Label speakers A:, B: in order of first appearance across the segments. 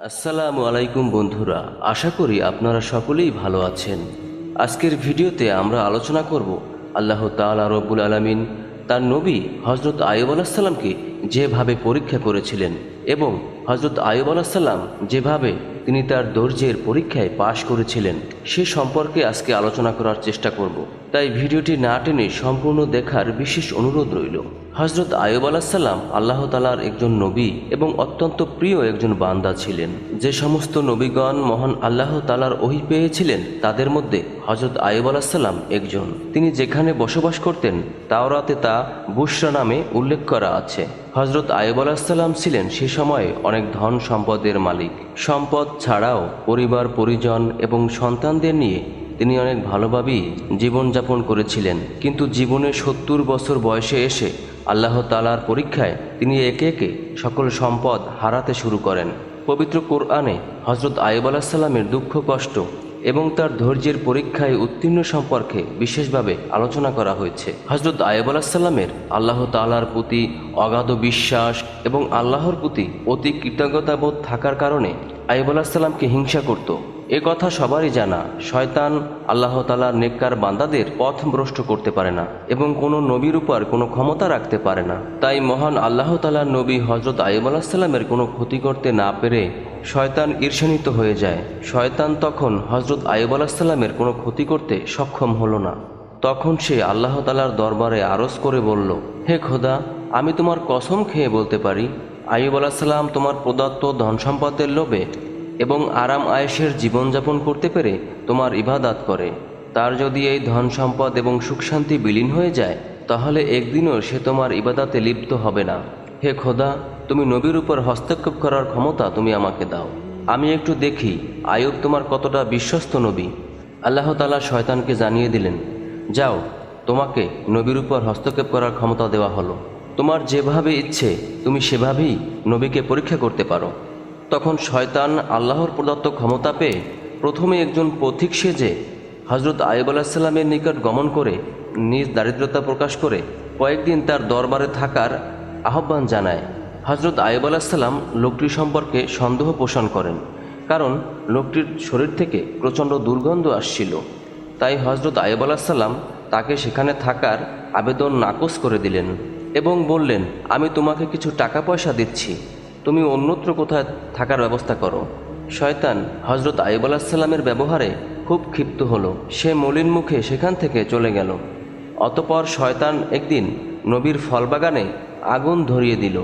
A: আসসালামু আলাইকুম বন্ধুরা, আশা করি আপনারা সকলেই ভালো আছেন। আজকের ভিডিওতে আমরা আলোচনা করব আল্লাহ তাআলা রব্বুল আলামিন তার নবী হযরত আইয়ুব আলাইহিস সালামকে যেভাবে পরীক্ষা করেছিলেন এবং হযরত আইয়ুব আলাইহিস সালাম যেভাবে তিনি তার ধৈর্যের পরীক্ষায় পাশ করেছিলেন সে সম্পর্কে আজকে আলোচনা করার চেষ্টা করব। তাই ভিডিওটি না টেনে সম্পূর্ণ দেখার বিশেষ অনুরোধ রইল। হযরত আইয়ুব আলাইহিস সালাম আল্লাহ তাআলার একজন নবী এবং অত্যন্ত প্রিয় একজন বান্দা ছিলেন। যে সমস্ত নবীগণ মহান আল্লাহ তাআলার ওহী পেয়েছিলেন তাদের মধ্যে হযরত আইয়ুব আলাইহিস সালাম একজন। তিনি যেখানে বসবাস করতেন তাওরাতে তা বুশরা নামে উল্লেখ করা আছে। হযরত আইয়ুব আলাইহিস সালাম ছিলেন সে সময়ে অনেক ধন সম্পদের মালিক। সম্পদ ছাড়াও পরিবার পরিজন এবং সন্তানদের নিয়ে তিনি অনেক ভালোভাবেই জীবনযাপন করেছিলেন। কিন্তু জীবনের ৭০ বছর বয়সে এসে আল্লাহ তাআলার পরীক্ষায় তিনি একে একে সকল সম্পদ হারাতে শুরু করেন। পবিত্র কোরআনে হযরত আইয়ুব আলাইহিস সালামের দুঃখ কষ্ট এবং তার ধৈর্যের পরীক্ষায় উত্তীর্ণ সম্পর্কে বিশেষভাবে আলোচনা করা হয়েছে। হযরত আইয়ুব আলাইহিস সালামের আল্লাহ তাআলার প্রতি অগাধ বিশ্বাস এবং আল্লাহর প্রতি অতি কৃতজ্ঞতাবোধ থাকার কারণে আইয়ুব আলাইহিস সালামকে হিংসা করত। এ কথা সবারই জানা। শয়তান আল্লাহ তাআলার নেককার বান্দাদের পথভ্রষ্ট করতে পারে না এবং কোনো নবীর উপর কোনো ক্ষমতা রাখতে পারে না। তাই মহান আল্লাহ তাআলার নবী হযরত আইয়ুব আলাইহিস সালামের কোনো ক্ষতি করতে না পেরে শয়তান ঈর্ষান্বিত হয়ে যায়। শয়তান তখন হযরত আইয়ুব আলাইহিস সালামের কোনো ক্ষতি করতে সক্ষম হলো না। তখন সে আল্লাহ তাআলার দরবারে আরজ করে বলল, হে খোদা, আমি তোমার কসম খেয়ে বলতে পারি আইয়ুব আলাইহিস সালাম তোমার প্রদত্ত ধন সম্পদের লোভে এবং আরাম আয়েশের জীবনযাপন করতে পেরে তোমার ইবাদত করে। তার যদি এই ধন সম্পদ এবং সুখ শান্তি বিলীন হয়ে যায় তাহলে একদিনও সে তোমার ইবাদতে লিপ্ত হবে না। হে খোদা, তুমি নবীর উপর হস্তক্ষেপ করার ক্ষমতা তুমি আমাকে দাও। আমি একটু দেখি আইয়ুব তোমার কতটা বিশ্বস্ত নবী। আল্লাহ তাআলা শয়তানকে জানিয়ে দিলেন, যাও, তোমাকে নবীর উপর হস্তক্ষেপ করার ক্ষমতা দেওয়া হলো। তোমার যেভাবে ইচ্ছে তুমি সেভাবেই নবীকে পরীক্ষা করতে পারো। তখন শয়তান আল্লাহর প্রদত্ত ক্ষমতা পেয়ে প্রথমে একজন পথিক সেজে হযরত আইয়ুব আলাইহিস সালামের নিকট গমন করে নিজ দারিদ্রতা প্রকাশ করে কয়েকদিন তার দরবারে থাকার আহ্বান জানায়। হযরত আইয়ুব আলাইহিস সালাম লোকটির সম্পর্কে সন্দেহ পোষণ করেন, কারণ লোকটির শরীর থেকে প্রচণ্ড দুর্গন্ধ আসছিল। তাই হযরত আইয়ুব আলাইহিস সালাম তাকে সেখানে থাকার আবেদন নাকচ করে দিলেন এবং বললেন, আমি তোমাকে কিছু টাকা পয়সা দিচ্ছি, তুমি অন্যত্র কোথায় থাকার ব্যবস্থা করো। শয়তান হযরত আইয়ুব আলাইহিস সালামের ব্যবহারে খুব ক্ষিপ্ত হলো। সে মলিন মুখে সেখান থেকে চলে গেল। অতঃপর শয়তান একদিন নবীর ফল বাগানে আগুন ধরিয়ে দিল।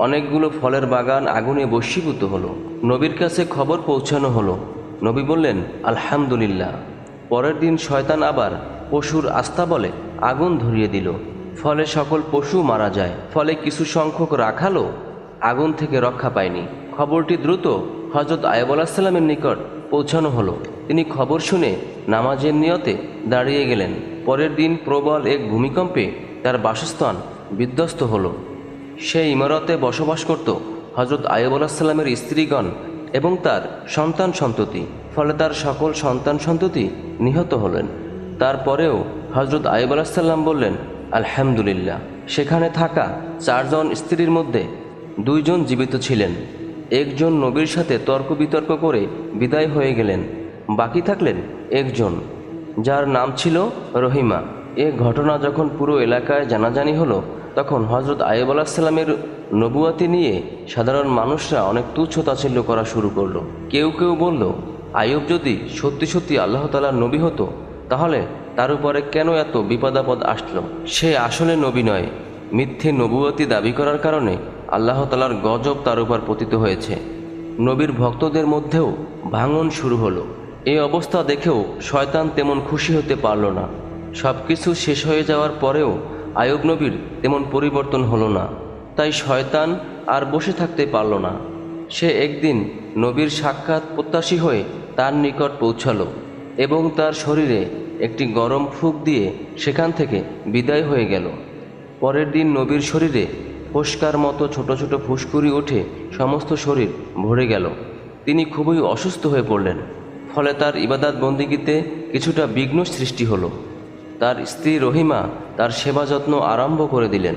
A: অনেকগুলো ফলের বাগান আগুনে বশীভূত হলো। নবীর কাছে খবর পৌঁছানো হলো। নবী বললেন, আলহামদুলিল্লাহ। পরের দিন শয়তান আবার পশুর আস্তাবলে আগুন ধরিয়ে দিল। ফলে সকল পশু মারা যায়। ফলে কিছু সংখ্যক রাখালও আগুন থেকে রক্ষা পায়নি। খবরটি দ্রুত হযরত আইয়ুব আলাইহিস সালামের নিকট পৌঁছানো হলো। তিনি খবর শুনে নামাজের নিয়তে দাঁড়িয়ে গেলেন। পরের দিন প্রবল এক ভূমিকম্পে তার বাসস্থান বিধ্বস্ত হলো। সেই ইমারতে বসবাস করত হযরত আইয়ুব আলাইহিস সালামের স্ত্রীগণ এবং তার সন্তান সন্ততি। ফলে তার সকল সন্তান সন্ততি নিহত হলেন। তারপরেও হযরত আইয়ুব আলাইহিস সালাম বললেন, আলহামদুলিল্লাহ। সেখানে থাকা 4 জন স্ত্রীর মধ্যে 2 জন জীবিত ছিলেন। একজন নবীর সাথে তর্ক বিতর্ক করে বিদায় হয়ে গেলেন। বাকি থাকলেন একজন, যার নাম ছিল রহিমা। এ ঘটনা যখন পুরো এলাকায় জানাজানি হলো তখন হযরত আইয়ুব আলাইহিস সালামের নবুয়াতি নিয়ে সাধারণ মানুষরা অনেক তুচ্ছ তাচ্ছিল্য করা শুরু করলো। কেউ কেউ বলল, আইয়ুব যদি সত্যি সত্যি আল্লাহ তাআলার নবী হতো তাহলে তার উপরে কেন এত বিপদাপদ আসলো? সে আসলে নবী নয়। মিথ্যে নবুয়তি দাবি করার কারণে আল্লাহ তাআলার গজব তার উপর পতিত হয়েছে। নবীর ভক্তদের মধ্যেও ভাঙন শুরু হলো। এই অবস্থা দেখেও শয়তান তেমন খুশি হতে পারল না। সব কিছু শেষ হয়ে যাওয়ার পরেও আইয়ুব নবীর তেমন পরিবর্তন হলো না। তাই শয়তান আর বসে থাকতে পারল না। সে একদিন নবীর সাক্ষাৎ প্রত্যাশী হয়ে তার নিকট পৌঁছালো এবং তার শরীরে একটি গরম ফুঁক দিয়ে সেখান থেকে বিদায় হয়ে গেল। পরের দিন নবীর শরীরে ফোস্কার মতো ছোট ছোট ফুসকুড়ি উঠে সমস্ত শরীর ভরে গেল। তিনি খুবই অসুস্থ হয়ে পড়লেন। ফলে তার ইবাদত বন্দিগিতে কিছুটা বিঘ্ন সৃষ্টি হলো। তার স্ত্রী রহিমা তার সেবা যত্ন আরম্ভ করে দিলেন।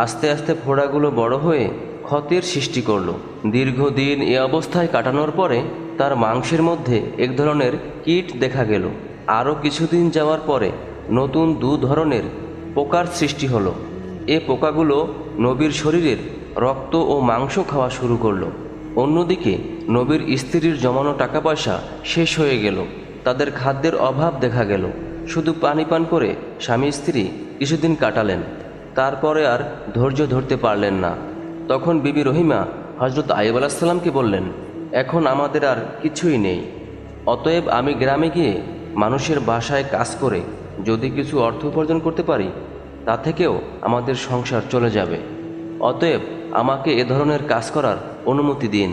A: আস্তে আস্তে ফোড়াগুলো বড় হয়ে ক্ষতের সৃষ্টি করল। দীর্ঘদিন এ অবস্থায় কাটানোর পরে তার মাংসের মধ্যে এক ধরনের কীট দেখা গেল। আরও কিছুদিন যাওয়ার পরে নতুন দু ধরনের পোকার সৃষ্টি হলো। এ পোকাগুলো নবীর শরীরের রক্ত ও মাংস খাওয়া শুরু করলো। অন্যদিকে নবীর স্ত্রীর জমানো টাকা পয়সা শেষ হয়ে গেল। তাদের খাদ্যের অভাব দেখা গেল। শুধু পানি পান করে স্বামী স্ত্রী কিছুদিন কাটালেন, তারপরে আর ধৈর্য ধরতে পারলেন না। তখন বিবি রহিমা হজরত আইয়ুব আলাইহিস সালামকে বললেন, এখন আমাদের আর কিছুই নেই, অতএব আমি গ্রামে গিয়ে মানুষের বাসায় কাজ করে যদি কিছু অর্থ উপার্জন করতে পারি তা থেকেও আমাদের সংসার চলে যাবে। অতএব আমাকে এ ধরনের কাজ করার অনুমতি দিন।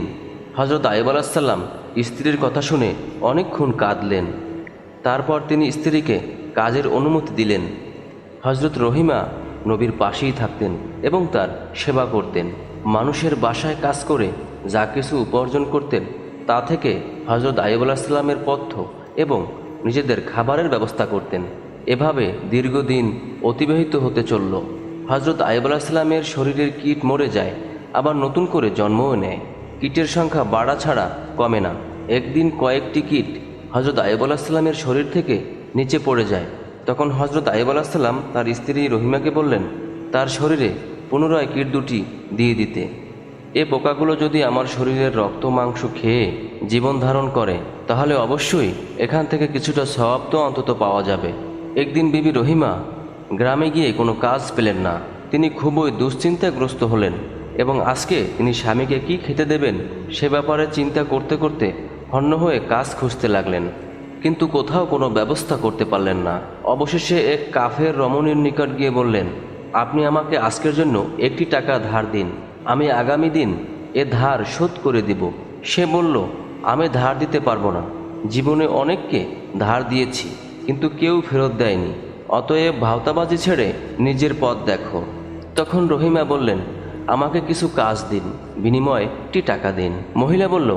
A: হজরত আইয়ুব আলাইহিস সালাম স্ত্রীর কথা শুনে অনেকক্ষণ কাঁদলেন। তারপর তিনি স্ত্রীকে কাজের অনুমতি দিলেন। হজরত রহিমা নবীর পাশেই থাকতেন এবং তার সেবা করতেন। মানুষের বাসায় কাজ করে যা কিছু উপার্জন করতেন তা থেকে হজরত আইয়ুব আলাইহিস সালামের পথ্য এবং নিজেদের খাবারের ব্যবস্থা করতেন। এভাবে দীর্ঘদিন অতিবাহিত হতে চলল। হজরত আইয়ুব আলাইহিস সালামের শরীরের কীট মরে যায়, আবার নতুন করে জন্মও নেয়। কীটের সংখ্যা বাড়া ছাড়া কমে না। একদিন কয়েকটি কীট হজরত আইয়ুব আলাইহিস সালামের শরীর থেকে নিচে পড়ে যায়। তখন হজরত আইয়ুব আলাইহিস সালাম তার স্ত্রী রহিমাকে বললেন তার শরীরে পুনরায় কীট দুটি দিয়ে দিতে। এ পোকাগুলো যদি আমার শরীরের রক্ত মাংস খেয়ে জীবন ধারণ করে তাহলে অবশ্যই এখান থেকে কিছুটা সওয়াব তো অন্তত পাওয়া যাবে। একদিন বিবি রহিমা গ্রামে গিয়ে কোনো কাজ পেলেন না। তিনি খুবই দুশ্চিন্তাগ্রস্ত হলেন এবং আজকে তিনি স্বামীকে কি খেতে দেবেন সে ব্যাপারে চিন্তা করতে করতে হন্য হয়ে কাজ খুঁজতে লাগলেন, কিন্তু কোথাও কোনো ব্যবস্থা করতে পারলেন না। অবশেষে এক কাফের রমণীর নিকট গিয়ে বললেন, আপনি আমাকে আজকের জন্য একটি টাকা ধার দিন, আমি আগামী দিন এ ধার শোধ করে দিব। সে বলল, আমি ধার দিতে পারবো না, জীবনে অনেককে ধার দিয়েছি কিন্তু কেউ ফেরত দেয়নি, অতএব ভাওতাবাজি ছেড়ে নিজের পথ দেখো। তখন রহিমা বললেন, আমাকে কিছু কাজ দিন, বিনিময়ে একটি টাকা দিন। মহিলা বলল,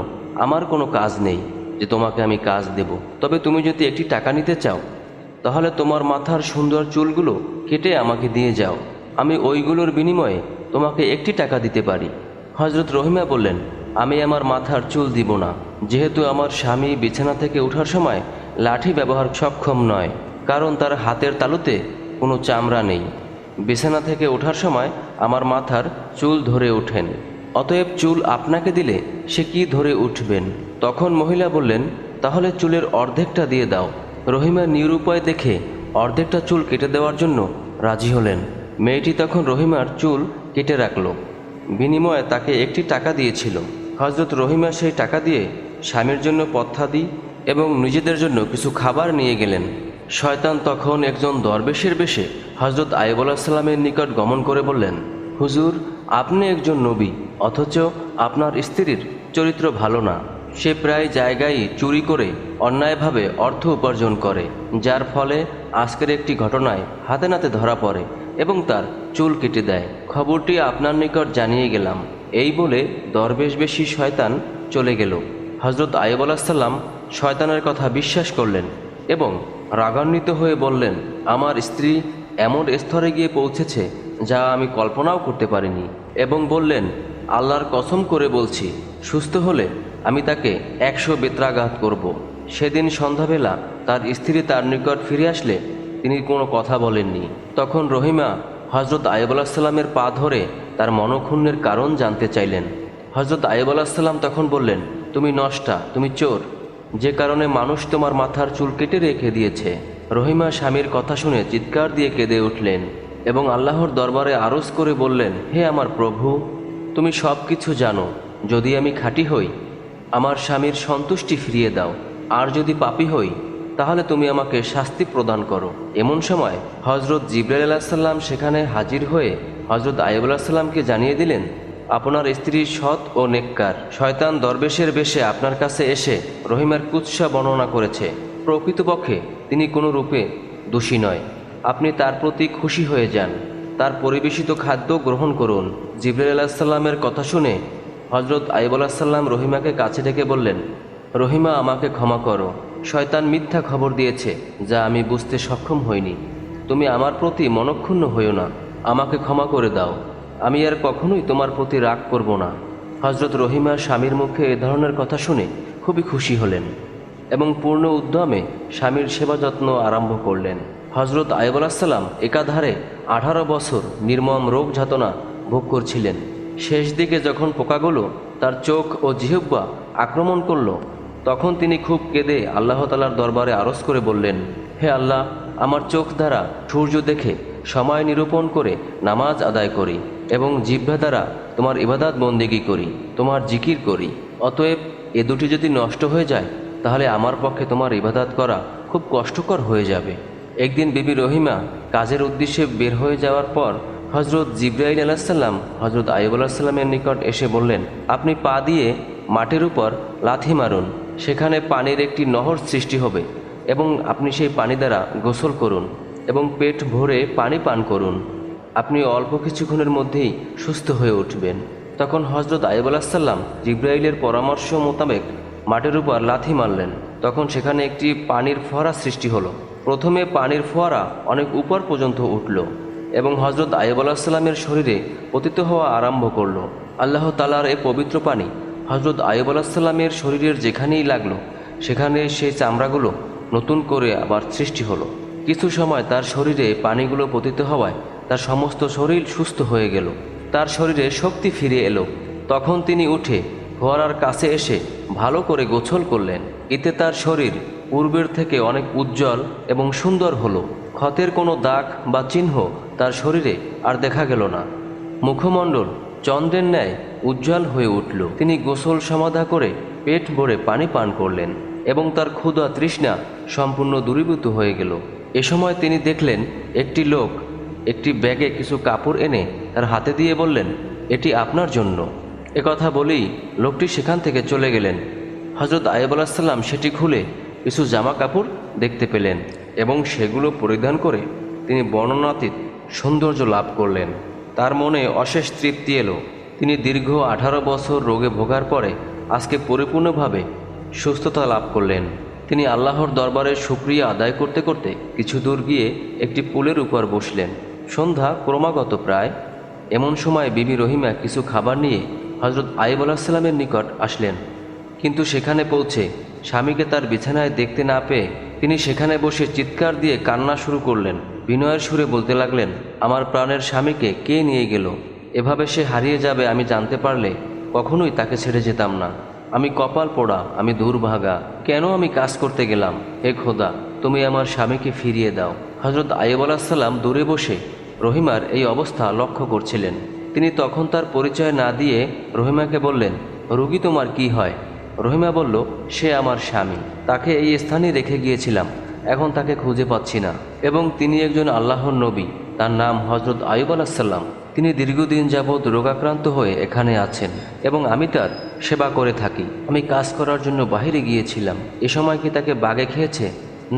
A: আমার কোনো কাজ নেই যে তোমাকে আমি কাজ দেব, তবে তুমি যদি একটি টাকা নিতে চাও তাহলে তোমার মাথার সুন্দর চুলগুলো কেটে আমাকে দিয়ে যাও, আমি ওইগুলোর বিনিময়ে তোমাকে একটি টাকা দিতে পারি। হজরত রহিমা বললেন, আমি আমার মাথার চুল দিব না, যেহেতু আমার স্বামী বিছানা থেকে ওঠার সময় লাঠি ব্যবহার সক্ষম নয়, কারণ তার হাতের তালুতে কোনো চামড়া নেই। বিছানা থেকে ওঠার সময় আমার মাথার চুল ধরে ওঠেন, অতএব চুল আপনাকে দিলে সে কি ধরে উঠবেন? তখন মহিলা বললেন, তাহলে চুলের অর্ধেকটা দিয়ে দাও। রহিমা নিরুপায় দেখে অর্ধেকটা চুল কেটে দেওয়ার জন্য রাজি হলেন। মেয়েটি তখন রহিমার চুল কেটে রাখল, বিনিময়ে তাকে একটি টাকা দিয়েছিল। হজরত রহিমা সেই টাকা দিয়ে স্বামীর জন্য পথ্যাদি এবং নিজেদের জন্য কিছু খাবার নিয়ে গেলেন। শয়তান তখন একজন দরবেশের বেশে হজরত আইয়ুব আলাইহিস সালামের নিকট গমন করে বললেন, হুজুর, আপনি একজন নবী, অথচ আপনার স্ত্রীর চরিত্র ভালো না। সে প্রায় জায়গায় চুরি করে অন্যায়ভাবে অর্থ উপার্জন করে, যার ফলে আজকের একটি ঘটনায় হাতে নাতে ধরা পড়ে এবং তার চুল কেটে দেয়। খবরটি আপনার নিকট জানিয়ে গেলাম। এই বলে দরবেশবেশী শয়তান চলে গেল। হজরত আইয়ুব আলাইহিস সালাম শয়তানের কথা বিশ্বাস করলেন এবং রাগান্বিত হয়ে বললেন, আমার স্ত্রী এমন স্তরে গিয়ে পৌঁছেছে যা আমি কল্পনাও করতে পারিনি, এবং বললেন, আল্লাহর কসম করে বলছি, সুস্থ হলে আমি তাকে 100 বেত্রাঘাত করব। সেদিন সন্ধ্যাবেলা তার স্ত্রী তার নিকট ফিরে আসলে তিনি কোনো কথা বলেননি। তখন রহিমা হজরত আইয়ুব আলাইহিস সালামের পা ধরে তার মনক্ষুণ্ণের কারণ জানতে চাইলেন। হজরত আইয়ুব আলাইহিস সালাম তখন বললেন, তুমি নষ্টা, তুমি চোর, যে কারণে মানুষ তোমার মাথার চুল কেটে রেখে দিয়েছে। রহিমা স্বামীর কথা শুনে চিৎকার দিয়ে কেঁদে উঠলেন এবং আল্লাহর দরবারে আরজ করে বললেন, হে আমার প্রভু, তুমি সব কিছু জানো, যদি আমি খাঁটি হই আমার স্বামীর সন্তুষ্টি ফিরিয়ে দাও, আর যদি পাপী হই তাহলে তুমি আমাকে শাস্তি প্রদান করো। এমন সময় হজরত জিবরাইল আলাইহিস সালাম সেখানে হাজির হয়ে হজরত আইয়ুব আলাইহিস সালামকে জানিয়ে দিলেন, আপনার স্ত্রী সৎ ও নেককার। শয়তান দরবেশের বেশে আপনার কাছে এসে রহিমার কুৎসা বর্ণনা করেছে। প্রকৃতপক্ষে তিনি কোনো রূপে দোষী নয়। আপনি তার প্রতি খুশি হয়ে যান, তার পরিবেশিত খাদ্য গ্রহণ করুন। জিবরাইল আলাইহিস সালামের কথা শুনে হজরত আইয়ুব আলাইহিস সালাম রহিমাকে কাছে ডেকে বললেন, রহিমা, আমাকে ক্ষমা করো, শয়তান মিথ্যা খবর দিয়েছে যা আমি বুঝতে সক্ষম হইনি। তুমি আমার প্রতি মনক্ষুণ্ণ হইও না, আমাকে ক্ষমা করে দাও। আমি আর কখনোই তোমার প্রতি রাগ করব না। হজরত রহিমার স্বামীর মুখে এ ধরনের কথা শুনে খুবই খুশি হলেন এবং পূর্ণ উদ্যমে স্বামীর সেবা যত্ন আরম্ভ করলেন। হজরত আইয়ুব আলাইহিসসালাম একাধারে 18 বছর নির্মম রোগ যাতনা ভোগ করছিলেন। শেষ দিকে যখন পোকাগুলো তার চোখ ও জিহ্বা আক্রমণ করল, তখন তিনি খুব কেঁদে আল্লাহ তাআলার দরবারে আরজ করে বললেন, হে আল্লাহ, আমার চোখ দ্বারা সূর্য দেখে সময় নিরূপণ করে নামাজ আদায় করি এবং জিহ্বা দ্বারা তোমার ইবাদত বন্দেগী করি, তোমার জিকির করি। অতএব এ দুটি যদি নষ্ট হয়ে যায় তাহলে আমার পক্ষে তোমার ইবাদত করা খুব কষ্টকর হয়ে যাবে। একদিন বিবি রহিমা কাজের উদ্দেশ্যে বের হয়ে যাওয়ার পর হজরত জিবরাইল আলাইহিসসালাম হজরত আইয়ুব আলাইহিসসালামের নিকট এসে বললেন, আপনি পা দিয়ে মাটির উপর লাথি মারুন, সেখানে পানির একটি নহর সৃষ্টি হবে এবং আপনি সেই পানি দ্বারা গোসল করুন এবং পেট ভরে পানি পান করুন। আপনি অল্প কিছুক্ষণের মধ্যেই সুস্থ হয়ে উঠবেন। তখন হজরত আইয়ুব আলাইহিসসালাম জিবরাইলের পরামর্শ মোতাবেক মাটির উপর লাথি মারলেন। তখন সেখানে একটি পানির ফোয়ারা সৃষ্টি হলো। প্রথমে পানির ফোয়ারা অনেক উপর পর্যন্ত উঠল এবং হজরত আইয়ুব আলাইহিসসালামের শরীরে পতিত হওয়া আরম্ভ করল। আল্লাহ তাআলার এ পবিত্র পানি হজরত আইয়ুব আলাইহিসসালামের শরীরের যেখানেই লাগলো সেখানে সেই চামড়াগুলো নতুন করে আবার সৃষ্টি হলো। কিছু সময় তার শরীরে পানিগুলো পতিত হওয়ায় তার সমস্ত শরীর সুস্থ হয়ে গেল, তার শরীরে শক্তি ফিরে এলো। তখন তিনি উঠে ফোয়ারার কাছে এসে ভালো করে গোসল করলেন। এতে তার শরীর পূর্বের থেকে অনেক উজ্জ্বল এবং সুন্দর হলো। ক্ষতের কোনো দাগ বা চিহ্ন তার শরীরে আর দেখা গেল না। মুখমণ্ডল চন্দ্রের ন্যায় উজ্জ্বল হয়ে উঠল। তিনি গোসল সমাধা করে পেট ভরে পানি পান করলেন এবং তার ক্ষুধা তৃষ্ণা সম্পূর্ণ দূরীভূত হয়ে গেল। এ সময় তিনি দেখলেন একটি লোক একটি ব্যাগে কিছু কাপড় এনে তার হাতে দিয়ে বললেন, এটি আপনার জন্য। একথা বলেই লোকটি সেখান থেকে চলে গেলেন। হজরত আইয়ুব আলাইহিসসালাম সেটি খুলে কিছু জামা কাপড় দেখতে পেলেন এবং সেগুলো পরিধান করে তিনি বর্ণনাতীত সৌন্দর্য লাভ করলেন। তার মনে অশেষ তৃপ্তি এলো। তিনি দীর্ঘ 18 বছর রোগে ভোগার পরে আজকে পরিপূর্ণভাবে সুস্থতা লাভ করলেন। তিনি আল্লাহর দরবারে শুকরিয়া আদায় করতে করতে কিছু দূর গিয়ে একটি পুলের উপর বসলেন। সন্ধ্যা ক্রমাগত প্রায়। এমন সময় বিবি রহিমা কিছু খাবার নিয়ে হজরত আইয়ুব আলাইহিসসালামের নিকট আসলেন, কিন্তু সেখানে পৌঁছে স্বামীকে তার বিছানায় দেখতে না পেয়ে তিনি সেখানে বসে চিৎকার দিয়ে কান্না শুরু করলেন। বিনয়ের সুরে বলতে লাগলেন, আমার প্রাণের স্বামীকে কে নিয়ে গেল? এভাবে সে হারিয়ে যাবে আমি জানতে পারলে কখনোই তাকে ছেড়ে যেতাম না। আমি কপাল পোড়া, আমি দুর্ভাগা, কেন আমি কাজ করতে গেলাম? হে খোদা, তুমি আমার স্বামীকে ফিরিয়ে দাও। হজরত আইয়ুব আলাইহিসসালাম দূরে বসে রহিমার এই অবস্থা লক্ষ্য করছিলেন। তিনি তখন তার পরিচয় না দিয়ে রহিমাকে বললেন, রোগী তোমার কি হয়? রহিমা বলল, সে আমার স্বামী, তাকে এই স্থানে রেখে গিয়েছিলাম, এখন তাকে খুঁজে পাচ্ছি না এবং তিনি একজন আল্লাহর নবী, তার নাম হজরত আইয়ুব আলাইহিসসালাম। তিনি দীর্ঘদিন যাবৎ রোগাক্রান্ত হয়ে এখানে আছেন এবং আমি তার সেবা করে থাকি। আমি কাজ করার জন্য বাইরে গিয়েছিলাম। এ সময় কি তাকে বাঘে খেয়েছে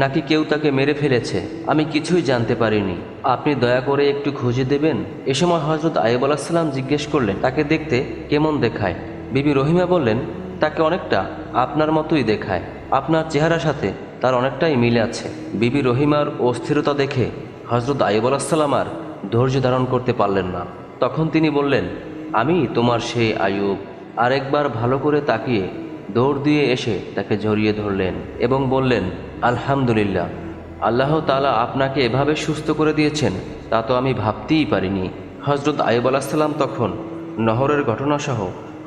A: নাকি কেউ তাকে মেরে ফেলেছে আমি কিছুই জানতে পারিনি। আপনি দয়া করে একটু খুঁজে দেবেন। এ সময় হজরত আইয়ুব আলাইহিসসালাম জিজ্ঞেস করলেন, তাকে দেখতে কেমন দেখায়? বিবি রহিমা বললেন, তাকে অনেকটা আপনার মতোই দেখায়, আপনার চেহারার সাথে তার অনেকটাই মিল আছে। বিবি রহিমার অস্থিরতা দেখে হজরত আইয়ুব আলাইহিসসালাম আর ধৈর্য ধারণ করতে পারলেন না। তখন তিনি বললেন, আমি তোমার সেই আইয়ুব। আরেকবার ভালো করে তাকিয়ে দৌড় দিয়ে এসে তাকে জড়িয়ে ধরলেন এবং বললেন, আলহামদুলিল্লাহ, আল্লাহ তাআলা আপনাকে এভাবে সুস্থ করে দিয়েছেন তা তো আমি ভাবতেই পারিনি। হজরত আইয়ুব আলাইহিসসালাম তখন নহরের ঘটনাসহ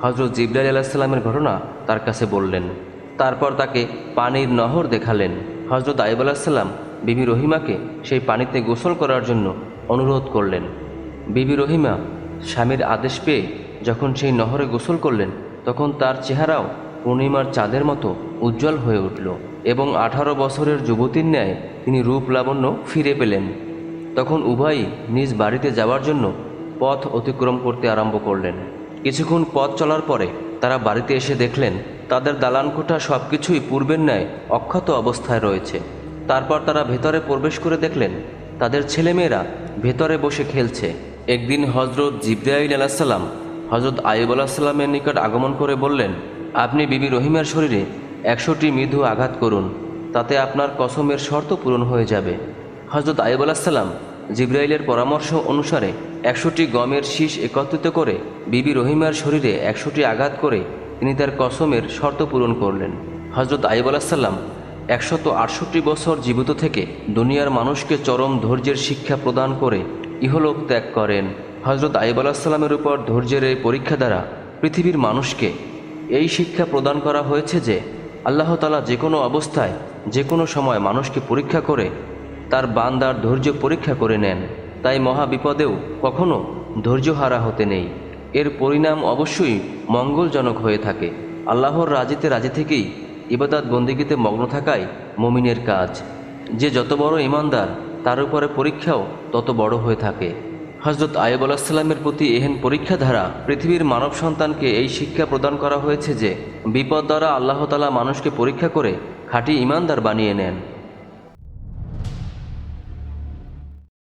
A: হজরত জিবরাইল আলাইহিসসালামের ঘটনা তার কাছে বললেন। তারপর তাকে পানির নহর দেখালেন। হজরত আইয়ুব আলাইহিসসালাম বিবি রহিমাকে সেই পানিতে গোসল করার জন্য অনুরোধ করলেন। বিবি রহিমা স্বামীর আদেশ পেয়ে যখন সেই নহরে গোসল করলেন, তখন তার চেহারাও পূর্ণিমার চাঁদের মতো উজ্জ্বল হয়ে উঠল এবং 18 বছরের যুবতীর ন্যায় তিনি রূপ লাবণ্য ফিরে পেলেন। তখন উভয়ই নিজ বাড়িতে যাওয়ার জন্য পথ অতিক্রম করতে আরম্ভ করলেন। কিছুক্ষণ পথ চলার পরে তারা বাড়িতে এসে দেখলেন তাদের দালানকোঠা সব কিছুই পূর্বের ন্যায় অক্ষত অবস্থায় রয়েছে। তারপর তারা ভেতরে প্রবেশ করে দেখলেন তাদের ছেলেমেয়েরা ভেতরে বসে খেলছে। একদিন হজরত জিবরাইল আলাইহিসসালাম হজরত আইয়ুব আলাইহিসসালামের নিকট আগমন করে বললেন, আপনি বিবি রহিমার শরীরে 100টি মৃদু আঘাত করুন, তাতে আপনার কসমের শর্ত পূরণ হয়ে যাবে। হজরত আইয়ুব আলাইহিসসালাম জিব্রাইলের পরামর্শ অনুসারে 100টি গমের শীষ একত্রিত করে বিবি রহিমার শরীরে 100টি আঘাত করে তিনি তার কসমের শর্ত পূরণ করলেন। হজরত আইয়ুব আলাইহিসসালাম 168 বছর জীবিত থেকে দুনিয়ার মানুষকে চরম ধৈর্যের শিক্ষা প্রদান করে ইহলোক ত্যাগ করেন। হজরত আইয়ুব আলাইহিসসালামের উপর ধৈর্যের এই পরীক্ষা দ্বারা পৃথিবীর মানুষকে এই শিক্ষা প্রদান করা হয়েছে যে আল্লাহ তাআলা যে কোনো অবস্থায় যে কোনো সময় মানুষকে পরীক্ষা করে তার বান্দার ধৈর্য পরীক্ষা করে নেন। তাই মহা বিপদেও কখনো ধৈর্যহারা হতে নেই। এর পরিণাম অবশ্যই মঙ্গলজনক হয়ে থাকে। আল্লাহর রাজিতে রাজি থেকেই ইবাদত বন্দেগীতে মগ্ন থাকাই মুমিনের কাজ। যে যত বড় ঈমানদার তার উপরে পরীক্ষাও তত বড় হয়ে থাকে। হজরত আইয়ুব আলাইহিসসালামের প্রতি এহেন পরীক্ষা দ্বারা পৃথিবীর মানব সন্তানকে এই শিক্ষা প্রদান করা হয়েছে যে বিপদ দ্বারা আল্লাহ তাআলা মানুষকে পরীক্ষা করে খাঁটি ঈমানদার বানিয়ে নেন।